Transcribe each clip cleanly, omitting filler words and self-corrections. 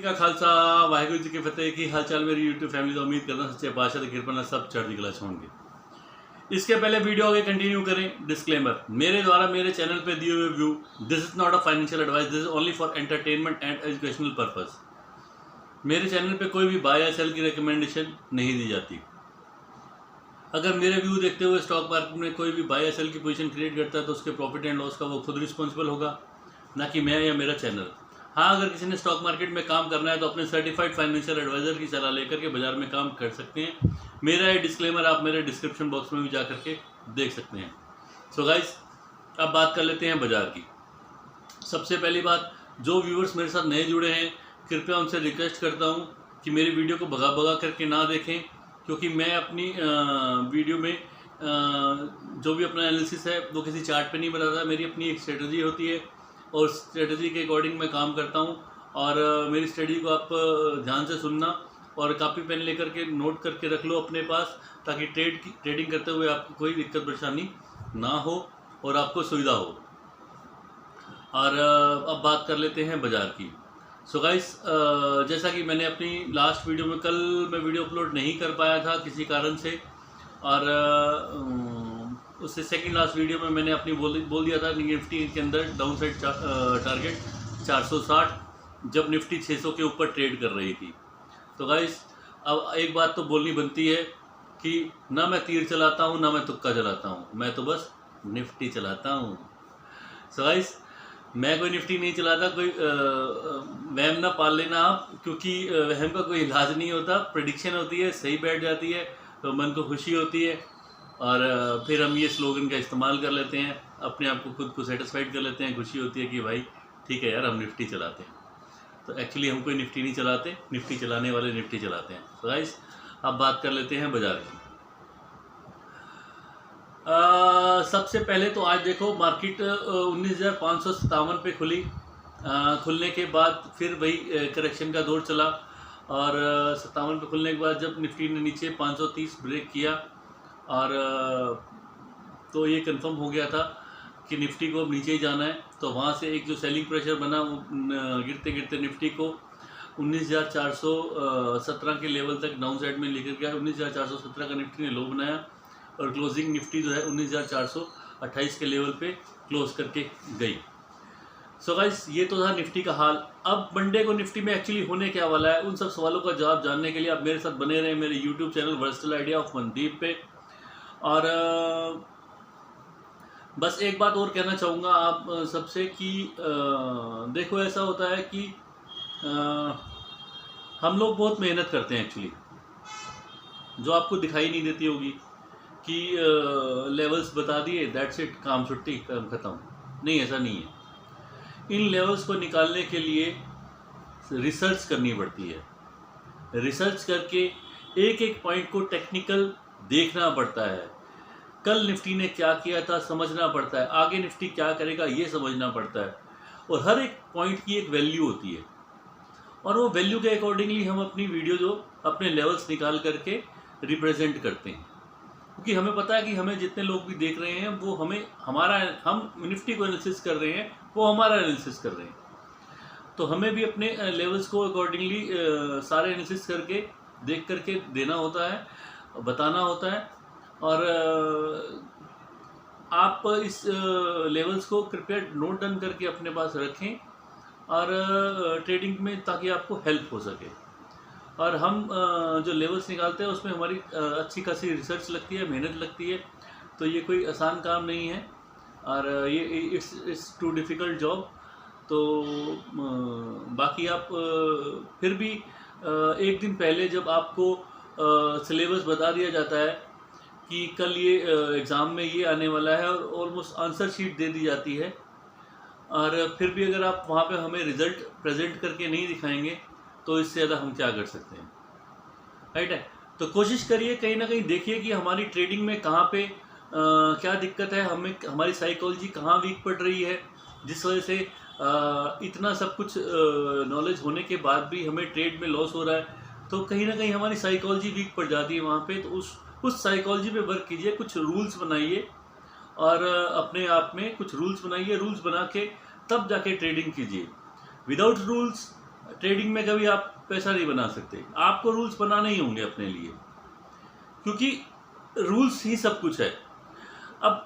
का खालसा वाहिगुरू जी की फतेह। की हाल चाल मेरी यूट्यूब फैमिली तो उम्मीद करना सच्चे पातशाह की कृपा सब चढ़ती कला होंगे। इसके पहले वीडियो आगे कंटिन्यू करें, डिस्क्लेमर मेरे द्वारा मेरे चैनल पे दिए हुए view this is not a financial advice, this is only for entertainment and educational purpose. मेरे चैनल पे कोई भी बाय या सेल की रिकमेंडेशन नहीं दी जाती। अगर मेरे व्यू देखते हुए स्टॉक मार्केट में कोई भी बाय या सेल की पोजीशन क्रिएट करता है तो उसके प्रॉफिट एंड लॉस का वो खुद रिस्पॉन्सिबल होगा, ना कि मैं या मेरा चैनल। हाँ, अगर किसी ने स्टॉक मार्केट में काम करना है तो अपने सर्टिफाइड फाइनेंशियल एडवाइजर की सलाह लेकर के बाजार में काम कर सकते हैं। मेरा ये डिस्क्लेमर आप मेरे डिस्क्रिप्शन बॉक्स में भी जा करके देख सकते हैं। सो गाइस, अब बात कर लेते हैं बाजार की। सबसे पहली बात, जो व्यूअर्स मेरे साथ नए जुड़े हैं कृपया उनसे रिक्वेस्ट करता हूँ कि मेरी वीडियो को भगा भगा करके ना देखें, क्योंकि मैं अपनी वीडियो में जो भी अपना एनालिसिस है वो किसी चार्ट पे नहीं बनाता। मेरी अपनी एक स्ट्रेटजी होती है और स्ट्रेटजी के अकॉर्डिंग मैं काम करता हूँ। और मेरी स्ट्रेटजी को आप ध्यान से सुनना और कापी पेन लेकर के नोट करके रख लो अपने पास, ताकि ट्रेडिंग करते हुए आपको कोई दिक्कत परेशानी ना हो और आपको सुविधा हो। और अब बात कर लेते हैं बाज़ार की। सो गाइस, जैसा कि मैंने अपनी लास्ट वीडियो में, कल मैं वीडियो अपलोड नहीं कर पाया था किसी कारण से, और उससे सेकंड लास्ट वीडियो में मैंने अपनी बोल दिया था निफ्टी के अंदर डाउन साइड टारगेट 460, जब निफ्टी 600 के ऊपर ट्रेड कर रही थी। तो गाइस, अब एक बात तो बोलनी बनती है कि ना मैं तीर चलाता हूँ ना मैं तुक्का चलाता हूँ, मैं तो बस निफ्टी चलाता हूँ। सो गाइस, मैं कोई निफ्टी नहीं चलाता। कोई वहम ना पाल लेना आप, क्योंकि वहम का कोई इलाज नहीं होता। प्रेडिक्शन होती है, सही बैठ जाती है तो मन को खुशी होती है, और फिर हम ये स्लोगन का इस्तेमाल कर लेते हैं, अपने आप को खुद को सेटिस्फाइड कर लेते हैं। खुशी होती है कि भाई ठीक है यार, हम निफ्टी चलाते हैं। तो एक्चुअली हम कोई निफ्टी नहीं चलाते, निफ्टी चलाने वाले निफ्टी चलाते हैं। तो गाइस, अब बात कर लेते हैं बाजार की। सबसे पहले तो आज देखो मार्केट 19,557 पे खुली। खुलने के बाद फिर वही करेक्शन का दौर चला, और 57 पे खुलने के बाद जब निफ्टी ने नीचे 530 ब्रेक किया, और तो ये कंफर्म हो गया था कि निफ्टी को नीचे ही जाना है। तो वहाँ से एक जो सेलिंग प्रेशर बना, वो गिरते गिरते निफ्टी को 19,417 के लेवल तक डाउन साइड में लेकर गया। 19,417 का निफ्टी ने लो बनाया और क्लोजिंग निफ्टी जो है 19,428 के लेवल पे क्लोज करके गई। सो गाइस, ये तो था निफ्टी का हाल। अब मंडे को निफ्टी में एक्चुअली होने क्या वाला है, उन सब सवालों का जवाब जानने के लिए आप मेरे साथ बने रहें मेरे YouTube channel versatile idea of Mandeep पे। और बस एक बात और कहना चाहूँगा आप सबसे कि देखो, ऐसा होता है कि हम लोग बहुत मेहनत करते हैं एक्चुअली, जो आपको दिखाई नहीं देती होगी कि लेवल्स बता दिए, दैट्स इट, काम छुट्टी, काम खत्म। नहीं, ऐसा नहीं है। इन लेवल्स को निकालने के लिए रिसर्च करनी पड़ती है। रिसर्च करके एक एक पॉइंट को टेक्निकल देखना पड़ता है। कल निफ्टी ने क्या किया था समझना पड़ता है, आगे निफ्टी क्या करेगा ये समझना पड़ता है। और हर एक पॉइंट की एक वैल्यू होती है, और वो वैल्यू के अकॉर्डिंगली हम अपनी वीडियो जो अपने लेवल्स निकाल करके रिप्रेजेंट करते हैं। क्योंकि हमें पता है कि हमें जितने लोग भी देख रहे हैं वो हम निफ्टी को एनालिसिस कर रहे हैं, वो हमारा एनालिसिस कर रहे हैं। तो हमें भी अपने लेवल्स को अकॉर्डिंगली सारे एनालिसिस करके देख करके देना होता है, बताना होता है। और आप इस लेवल्स को कृपया नोट डाउन करके अपने पास रखें और ट्रेडिंग में, ताकि आपको हेल्प हो सके। और हम जो लेवल्स निकालते हैं उसमें हमारी अच्छी खासी रिसर्च लगती है, मेहनत लगती है। तो ये कोई आसान काम नहीं है, और ये इट्स टू डिफ़िकल्ट जॉब। तो बाकी आप फिर भी एक दिन पहले जब आपको सिलेबस बता दिया जाता है कि कल ये एग्ज़ाम में ये आने वाला है, और ऑलमोस्ट आंसर शीट दे दी जाती है, और फिर भी अगर आप वहाँ पे हमें रिज़ल्ट प्रेजेंट करके नहीं दिखाएंगे तो इससे ज़्यादा हम क्या कर सकते हैं, राइट है। तो कोशिश करिए, कहीं ना कहीं देखिए कि हमारी ट्रेडिंग में कहाँ पे क्या दिक्कत है, हमारी साइकोलॉजी कहाँ वीक पड़ रही है, जिस वजह से इतना सब कुछ नॉलेज होने के बाद भी हमें ट्रेड में लॉस हो रहा है। तो कहीं ना कहीं हमारी साइकोलॉजी वीक पड़ जाती है वहाँ पे। तो उस साइकोलॉजी पे वर्क कीजिए, कुछ रूल्स बनाइए, और अपने आप में कुछ रूल्स बनाइए। रूल्स बना के तब जाके ट्रेडिंग कीजिए। विदाउट रूल्स ट्रेडिंग में कभी आप पैसा नहीं बना सकते। आपको रूल्स बनाने ही होंगे अपने लिए, क्योंकि रूल्स ही सब कुछ है। अब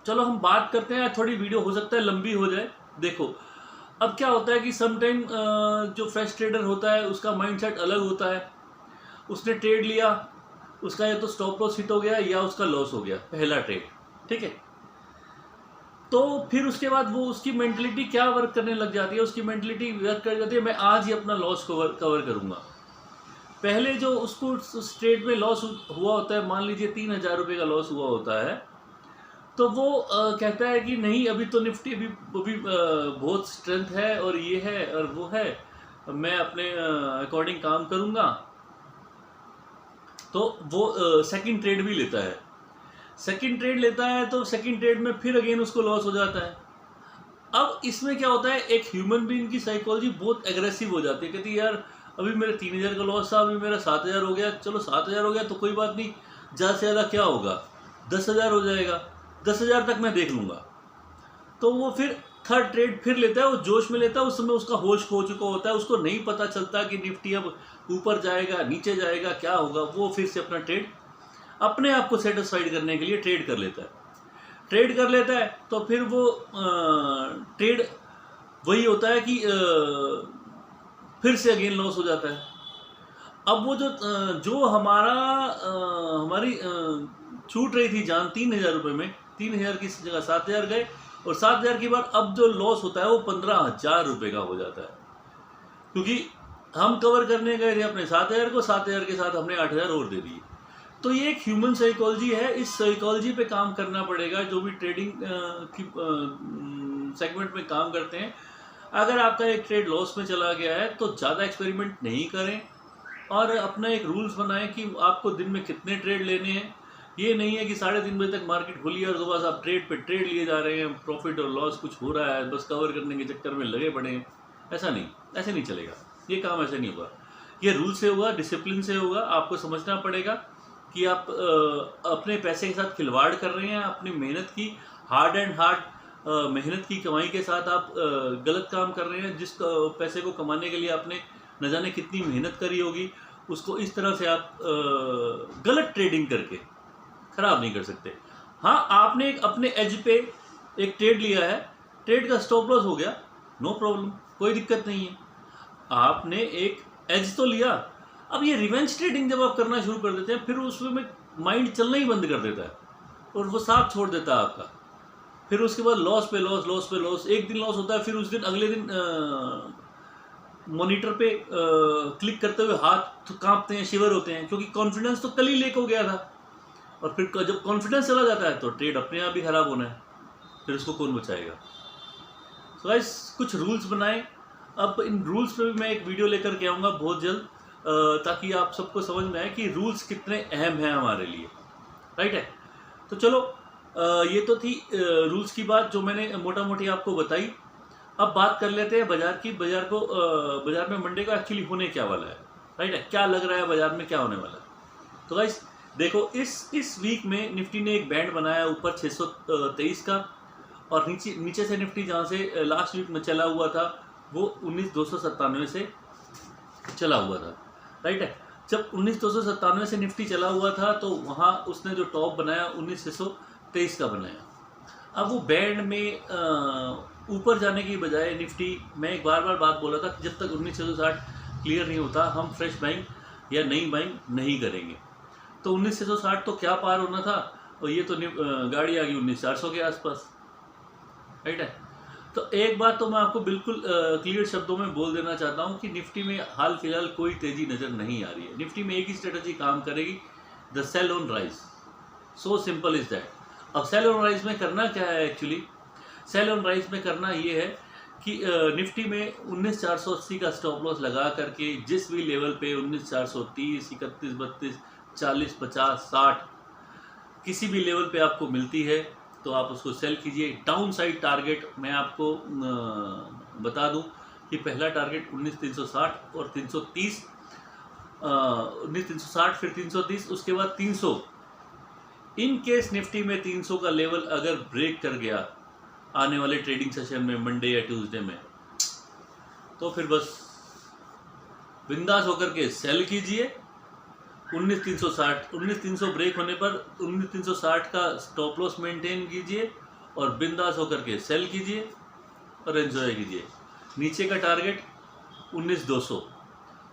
चलो हम बात करते हैं, थोड़ी वीडियो हो सकता है लंबी हो जाए। देखो अब क्या होता है कि समटाइम जो फ्रेश ट्रेडर होता है उसका माइंडसेट अलग होता है। उसने ट्रेड लिया, उसका या तो स्टॉप लॉस हिट हो गया या उसका लॉस हो गया पहला ट्रेड, ठीक है। तो फिर उसके बाद वो उसकी मेंटलिटी क्या वर्क करने लग जाती है, उसकी मेंटलिटी वर्क कर जाती है मैं आज ही अपना लॉस कवर करूंगा। पहले जो उसको उस ट्रेड में लॉस हुआ होता है, मान लीजिए 3,000 रुपये का लॉस हुआ होता है, तो वो कहता है कि नहीं अभी तो निफ्टी अभी बहुत स्ट्रेंथ है और ये है और वो है, मैं अपने अकॉर्डिंग काम करूंगा। तो वो सेकंड ट्रेड भी लेता है। सेकंड ट्रेड लेता है तो सेकंड ट्रेड में फिर अगेन उसको लॉस हो जाता है। अब इसमें क्या होता है, एक ह्यूमन बीइंग की साइकोलॉजी बहुत एग्रेसिव हो जाती है, कहती है यार अभी मेरे 3,000 का लॉस था, अभी मेरा 7,000 हो गया, चलो 7,000 हो गया तो कोई बात नहीं, ज़्यादा से ज़्यादा क्या होगा 10,000 हो जाएगा, 10,000 तक मैं देख लूँगा। तो वो फिर थर्ड ट्रेड फिर लेता है, वो जोश में लेता है, उस समय उसका होश खो चुका होता है, उसको नहीं पता चलता कि निफ्टी अब ऊपर जाएगा नीचे जाएगा क्या होगा। वो फिर से अपना ट्रेड अपने आप को सेटिस्फाइड करने के लिए ट्रेड कर लेता है। तो फिर वो ट्रेड वही होता है कि फिर से अगेन लॉस हो जाता है। अब वो जो हमारी छूट रही थी जान 3,000 रुपये में, 3,000 की जगह 7,000 गए, और 7,000 के बाद अब जो लॉस होता है वो 15,000 रुपये का हो जाता है, क्योंकि हम कवर करने गए थे अपने 7,000 को, 7,000 के साथ हमने 8,000 और दे दिए। तो ये एक ह्यूमन साइकोलॉजी है, इस साइकोलॉजी पे काम करना पड़ेगा जो भी ट्रेडिंग की सेगमेंट में काम करते हैं। अगर आपका एक ट्रेड लॉस में चला गया है तो ज़्यादा एक्सपेरिमेंट नहीं करें और अपना एक रूल्स बनाएं कि आपको दिन में कितने ट्रेड लेने हैं। ये नहीं है कि 3:30 बजे तक मार्केट खुली है और तो बस आप ट्रेड पे ट्रेड लिए जा रहे हैं, प्रॉफिट और लॉस कुछ हो रहा है, बस कवर करने के चक्कर में लगे पड़े हैं। ऐसा नहीं चलेगा, ये काम ऐसे नहीं होगा। ये रूल से होगा, डिसिप्लिन से होगा। आपको समझना पड़ेगा कि आप अपने पैसे के साथ खिलवाड़ कर रहे हैं, अपनी मेहनत की हार्ड मेहनत की कमाई के साथ आप गलत काम कर रहे हैं। जिस पैसे को कमाने के लिए आपने न जाने कितनी मेहनत करी होगी, उसको इस तरह से आप गलत ट्रेडिंग करके खराब नहीं कर सकते। हाँ, आपने एक अपने एज पे एक ट्रेड लिया है, ट्रेड का स्टॉप लॉस हो गया, नो प्रॉब्लम, कोई दिक्कत नहीं है। आपने एक एज तो लिया। अब ये रिवेंज ट्रेडिंग जब आप करना शुरू कर देते हैं, फिर उसमें माइंड चलना ही बंद कर देता है और वो साथ छोड़ देता है आपका। फिर उसके बाद लॉस पे लॉस, एक दिन लॉस होता है, फिर उस दिन अगले दिन मॉनिटर पे क्लिक करते हुए हाथ कांपते हैं, शिवर होते हैं, क्योंकि कॉन्फिडेंस तो कल ही लेके हो गया था। और फिर जब कॉन्फिडेंस चला जाता है तो ट्रेड अपने आप ही खराब होना है, फिर उसको कौन बचाएगा। सो गाइस, कुछ रूल्स बनाएं। अब इन रूल्स पे भी मैं एक वीडियो लेकर के आऊँगा बहुत जल्द, ताकि आप सबको समझ में आए कि रूल्स कितने अहम हैं हमारे लिए, राइट है। तो चलो, ये तो थी रूल्स की बात जो मैंने मोटा मोटी आपको बताई। अब बात कर लेते हैं बाजार की। बाजार में मंडे का एक्चुअली होने क्या वाला है, राइट है, क्या लग रहा है बाजार में क्या होने वाला है। तो गाइस देखो, इस वीक में निफ्टी ने एक बैंड बनाया ऊपर 623 का, और नीचे से निफ्टी जहाँ से लास्ट वीक में चला हुआ था वो 19,297 से चला हुआ था, राइट है। जब 19,297 से निफ्टी चला हुआ था तो वहाँ उसने जो टॉप बनाया 19,623 का बनाया। अब वो बैंड में ऊपर जाने की बजाय निफ्टी, मैं एक बार बात बोला था, जब तक 19,660 क्लियर नहीं होता हम फ्रेश बाइंग या नई बाइंग नहीं करेंगे। तो 19,660 तो क्या पार होना था, और ये तो गाड़ी आ गई 19,400 के आसपास, राइट है। तो एक बात तो मैं आपको बिल्कुल क्लियर शब्दों में बोल देना चाहता हूँ कि निफ्टी में हाल फिलहाल कोई तेज़ी नज़र नहीं आ रही है। निफ्टी में एक ही स्ट्रेटजी काम करेगी, the sell on rise, so simple is that. अब सेल ऑन राइज में करना क्या है, एक्चुअली सेल ऑन राइज में करना ये है कि निफ्टी में 19,480 का स्टॉप लॉस लगा करके जिस भी लेवल पे 19,430, 31, 32, 40, 50, 60 किसी भी लेवल पे आपको मिलती है तो आप उसको सेल कीजिए। डाउन साइड टारगेट मैं आपको बता दूं कि पहला टारगेट 19,360 और 330, 19,360 फिर 330, उसके बाद 300। इन केस निफ्टी में 300 का लेवल अगर ब्रेक कर गया आने वाले ट्रेडिंग सेशन में, मंडे या ट्यूसडे में, तो फिर बस बिंदास होकर के सेल कीजिए। 19,300 ब्रेक होने पर 19,360 का स्टॉप लॉस मेंटेन कीजिए और बिंदास होकर के सेल कीजिए और एंजॉय कीजिए। नीचे का टारगेट 19,200,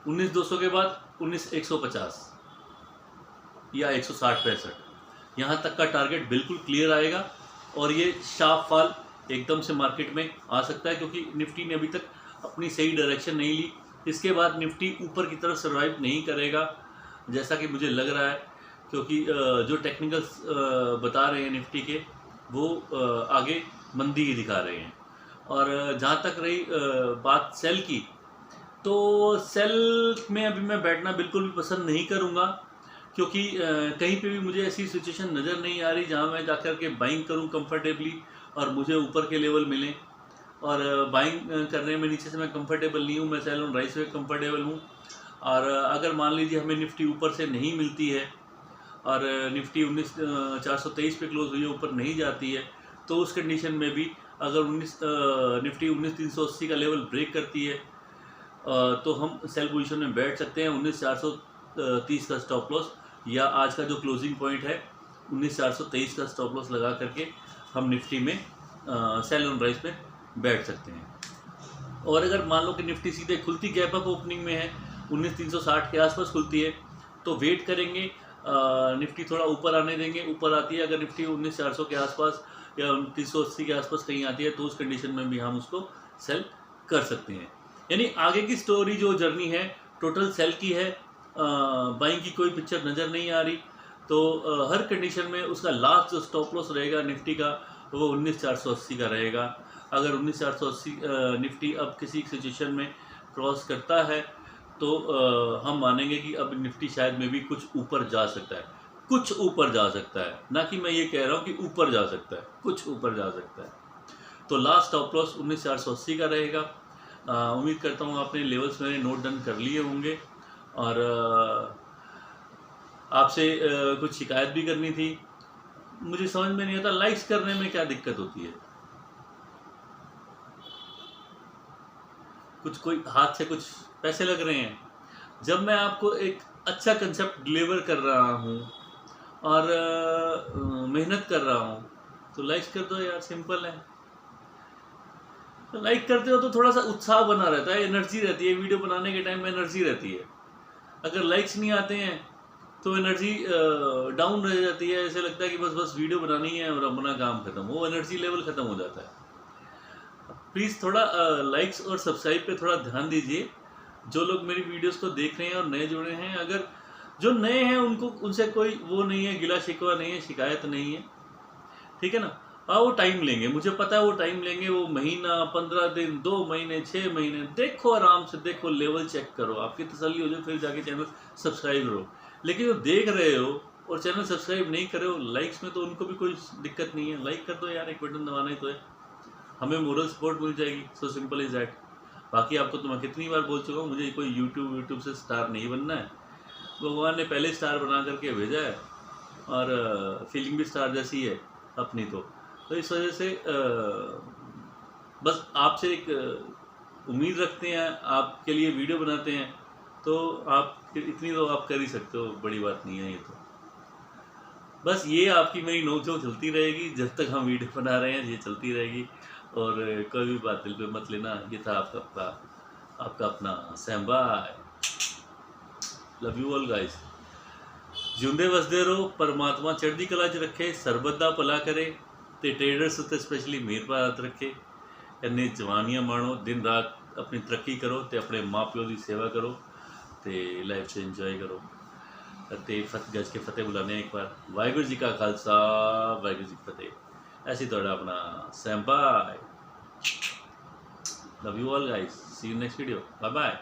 19,200 के बाद 19,150 या 160-65, यहाँ तक का टारगेट बिल्कुल क्लियर आएगा और ये शार्प फॉल एकदम से मार्केट में आ सकता है, क्योंकि निफ्टी ने अभी तक अपनी सही डायरेक्शन नहीं ली। इसके बाद निफ्टी ऊपर की तरफ सर्वाइव नहीं करेगा जैसा कि मुझे लग रहा है, क्योंकि जो टेक्निकल्स बता रहे हैं निफ्टी के वो आगे मंदी ही दिखा रहे हैं। और जहाँ तक रही बात सेल की, तो सेल में अभी मैं बैठना बिल्कुल भी पसंद नहीं करूँगा, क्योंकि कहीं पे भी मुझे ऐसी सिचुएशन नज़र नहीं आ रही जहाँ मैं जाकर के बाइंग करूँ कंफर्टेबली और मुझे ऊपर के लेवल मिले। और बाइंग करने में नीचे से मैं कंफर्टेबल नहीं हूँ, मैं सेल ऑन राइस में कंफर्टेबल हूँ। और अगर मान लीजिए हमें निफ्टी ऊपर से नहीं मिलती है और निफ्टी 19,423 पे क्लोज हुई है, ऊपर नहीं जाती है, तो उस कंडीशन में भी अगर निफ्टी 19,380 का लेवल ब्रेक करती है तो हम सेल पोजीशन में बैठ सकते हैं। 19,430 का स्टॉप लॉस या आज का जो क्लोजिंग पॉइंट है 19,423 का स्टॉप लॉस लगा करके हम निफ्टी में सेल ऑन राइस में बैठ सकते हैं। और अगर मान लो कि निफ्टी सीधे खुलती गैप अप ओपनिंग में है, 19,360 के आसपास खुलती है, तो वेट करेंगे, निफ्टी थोड़ा ऊपर आने देंगे। ऊपर आती है अगर निफ्टी 19,400 के आसपास या 2980 के आसपास कहीं आती है, तो उस कंडीशन में भी हम उसको सेल कर सकते हैं। यानी आगे की स्टोरी जो जर्नी है टोटल सेल की है, बाइंग की कोई पिक्चर नज़र नहीं आ रही। तो हर कंडीशन में उसका लास्ट जो स्टॉप लॉस रहेगा निफ्टी का वो 19,480 का रहेगा। अगर 19,480 निफ्टी अब किसी सिचुएशन में क्रॉस करता है तो हम मानेंगे कि अब निफ्टी शायद में भी कुछ ऊपर जा सकता है, कुछ ऊपर जा सकता है, ना कि मैं ये कह रहा हूँ कि ऊपर जा सकता है, कुछ ऊपर जा सकता है। तो लास्ट स्टॉप लॉस 19,480 का रहेगा। उम्मीद करता हूँ आपने लेवल्स मेरे नोट डाउन कर लिए होंगे। और आपसे कुछ शिकायत भी करनी थी, मुझे समझ में नहीं आता लाइक्स करने में क्या दिक्कत होती है। कुछ कोई हाथ से कुछ पैसे लग रहे हैं। जब मैं आपको एक अच्छा कंसेप्ट डिलीवर कर रहा हूँ और मेहनत कर रहा हूँ तो लाइक्स कर दो यार, सिंपल है। तो लाइक करते हो तो थोड़ा सा उत्साह बना रहता है, एनर्जी रहती है, वीडियो बनाने के टाइम में एनर्जी रहती है। अगर लाइक्स नहीं आते हैं तो एनर्जी डाउन रह जाती है, ऐसे लगता है कि बस वीडियो बनानी है और अपना काम खत्म, वो एनर्जी लेवल ख़त्म हो जाता है। प्लीज़ थोड़ा लाइक्स और सब्सक्राइब पे थोड़ा ध्यान दीजिए। जो लोग मेरी वीडियोस को देख रहे हैं और नए जुड़े हैं, अगर जो नए हैं उनको उनसे कोई वो नहीं है, गिला शिकवा नहीं है, शिकायत नहीं है, ठीक है ना। हाँ वो टाइम लेंगे, मुझे पता है वो टाइम लेंगे, वो महीना 15 दिन 2 महीने 6 महीने, देखो आराम से देखो, लेवल चेक करो, आपकी तसल्ली हो जाए, फिर जाके चैनल सब्सक्राइब करो। लेकिन जो देख रहे हो और चैनल सब्सक्राइब नहीं करे हो, लाइक्स में तो उनको भी कोई दिक्कत नहीं है, लाइक कर दो यार, एक बटन दबाना ही तो है, हमें मोरल सपोर्ट मिल जाएगी। सो सिंपल इज दैट। बाकी आपको तो मैं कितनी बार बोल चुका हूँ, मुझे कोई यूट्यूब से स्टार नहीं बनना है। भगवान ने पहले स्टार बना करके भेजा है और फीलिंग भी स्टार जैसी है अपनी। तो इस वजह से बस आपसे एक उम्मीद रखते हैं, आपके लिए वीडियो बनाते हैं, तो आप इतनी तो आप कर ही सकते हो, बड़ी बात नहीं है ये तो। बस ये आपकी मेरी नोक-झोंक चलती रहेगी जब तक हम वीडियो बना रहे हैं, ये चलती रहेगी। और कोई भी बात दिल पे मत लेना। ये था आपका अपना सैम भाई। Love you all guys. जिंदे वसदे रहो, परमात्मा चढ़दी कला च रखे, सरबत दा भला करे ते ट्रेडर्स उत्ते स्पैशली मेहर भारत रखे। इन्नी जवानियां माणो, दिन रात अपनी तरक्की करो ते अपने माँ प्यो की सेवा करो ते लाइफ से इंजॉय करो। ते गज के फतेह बुलाने एक बार। वाहिगुरू जी का खालसा, वाहिगुरू जी की फतेह। ऐसी थोड़ा अपना सैम भाई। Love you all guys, see you next video, bye bye.